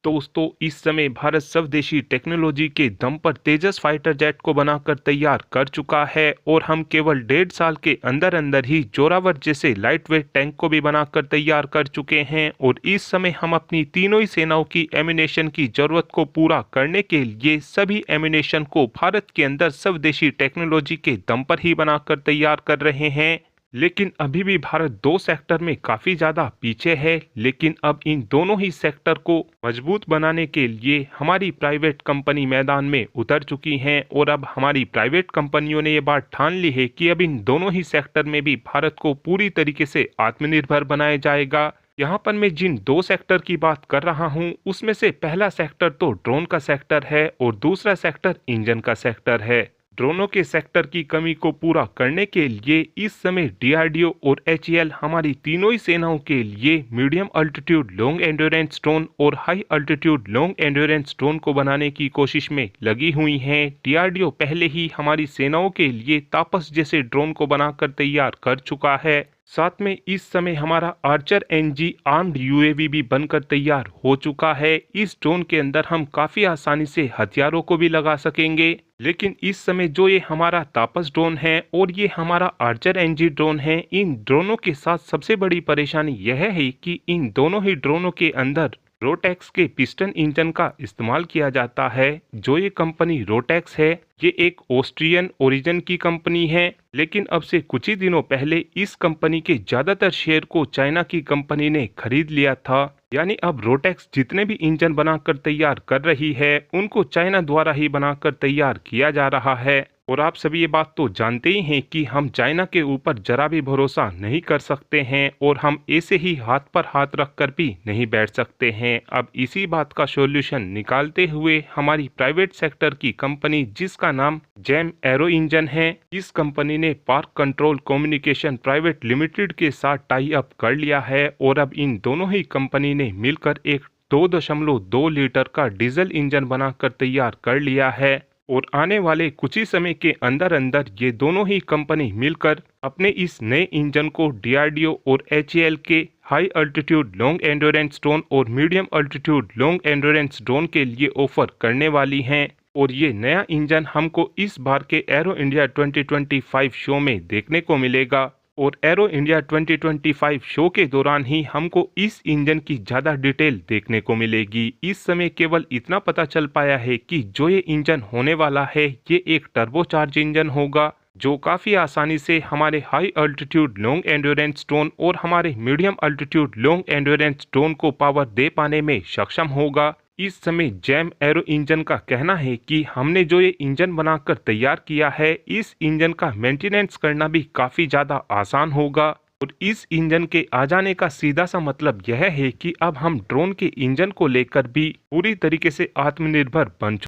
दोस्तों इस समय भारत स्वदेशी टेक्नोलॉजी के दम पर तेजस फाइटर जेट को बनाकर तैयार कर चुका है और हम केवल 1.5 साल के अंदर अंदर ही जोरावर जैसे लाइट वेट टैंक को भी बनाकर तैयार कर चुके हैं। और इस समय हम अपनी तीनों ही सेनाओं की एम्यूनेशन की जरूरत को पूरा करने के लिए सभी एम्यूनेशन को भारत के अंदर स्वदेशी टेक्नोलॉजी के दम पर ही बनाकर तैयार कर रहे हैं। लेकिन अभी भी भारत 2 सेक्टर में काफी ज्यादा पीछे है। लेकिन अब इन दोनों ही सेक्टर को मजबूत बनाने के लिए हमारी प्राइवेट कंपनी मैदान में उतर चुकी हैं और अब हमारी प्राइवेट कंपनियों ने ये बात ठान ली है कि अब इन दोनों ही सेक्टर में भी भारत को पूरी तरीके से आत्मनिर्भर बनाया जाएगा। यहाँ पर मैं जिन 2 सेक्टर की बात कर रहा हूँ उसमें से पहला सेक्टर तो ड्रोन का सेक्टर है और दूसरा सेक्टर इंजन का सेक्टर है। ड्रोनों के सेक्टर की कमी को पूरा करने के लिए इस समय डीआरडीओ और एचएएल हमारी तीनों ही सेनाओं के लिए medium altitude long endurance drone और high altitude long endurance drone को बनाने की कोशिश में लगी हुई हैं। डीआरडीओ पहले ही हमारी सेनाओं के लिए तापस जैसे ड्रोन को बनाकर तैयार कर चुका है। साथ में इस समय हमारा आर्चर एनजी आर्म्ड यूएवी भी बनकर तैयार हो चुका है। इस ड्रोन के अंदर हम काफी आसानी से हथियारों को भी लगा सकेंगे। लेकिन इस समय जो ये हमारा तापस ड्रोन है और ये हमारा आर्चर एनजी ड्रोन है, इन ड्रोनों के साथ सबसे बड़ी परेशानी यह है कि इन दोनों ही ड्रोनों के अंदर रोटेक्स के पिस्टन इंजन का इस्तेमाल किया जाता है। जो ये कंपनी रोटेक्स है ये एक ऑस्ट्रियन ओरिजिन की कंपनी है। लेकिन अब से कुछ ही दिनों पहले इस कंपनी के ज्यादातर शेयर को चाइना की कंपनी ने खरीद लिया था। यानी अब रोटेक्स जितने भी इंजन बनाकर तैयार कर रही है उनको चाइना द्वारा ही बनाकर तैयार किया जा रहा है। और आप सभी ये बात तो जानते ही हैं कि हम चाइना के ऊपर जरा भी भरोसा नहीं कर सकते हैं और हम ऐसे ही हाथ पर हाथ रखकर भी नहीं बैठ सकते हैं। अब इसी बात का सॉल्यूशन निकालते हुए हमारी प्राइवेट सेक्टर की कंपनी जिसका नाम जेम एरो इंजन है, इस कंपनी ने park control communication private limited के साथ टाई अप कर लिया है और अब इन दोनों ही कंपनी ने मिलकर एक 2.2 लीटर का डीजल इंजन बनाकर तैयार कर लिया है। और आने वाले कुछ ही समय के अंदर अंदर ये दोनों ही कंपनी मिलकर अपने इस नए इंजन को डीआरडीओ और एचएएल के high altitude long endurance drone और medium altitude long endurance drone के लिए ऑफर करने वाली हैं। और ये नया इंजन हमको इस बार के एरो इंडिया 2025 शो में देखने को मिलेगा। और एरो इंडिया 2025 शो के दौरान ही हमको इस इंजन की ज़्यादा डिटेल देखने को मिलेगी। इस समय केवल इतना पता चल पाया है कि जो ये इंजन होने वाला है ये एक टर्बोचार्ज इंजन होगा जो काफ़ी आसानी से हमारे high altitude long endurance drone और हमारे medium altitude long endurance drone को पावर दे पाने में सक्षम होगा। इस समय जेम एरो इंजन का कहना है कि हमने जो ये इंजन बनाकर तैयार किया है इस इंजन का मेंटेनेंस करना भी काफ़ी ज़्यादा आसान होगा। और इस इंजन के आ जाने का सीधा सा मतलब यह है कि अब हम ड्रोन के इंजन को लेकर भी पूरी तरीके से आत्मनिर्भर बन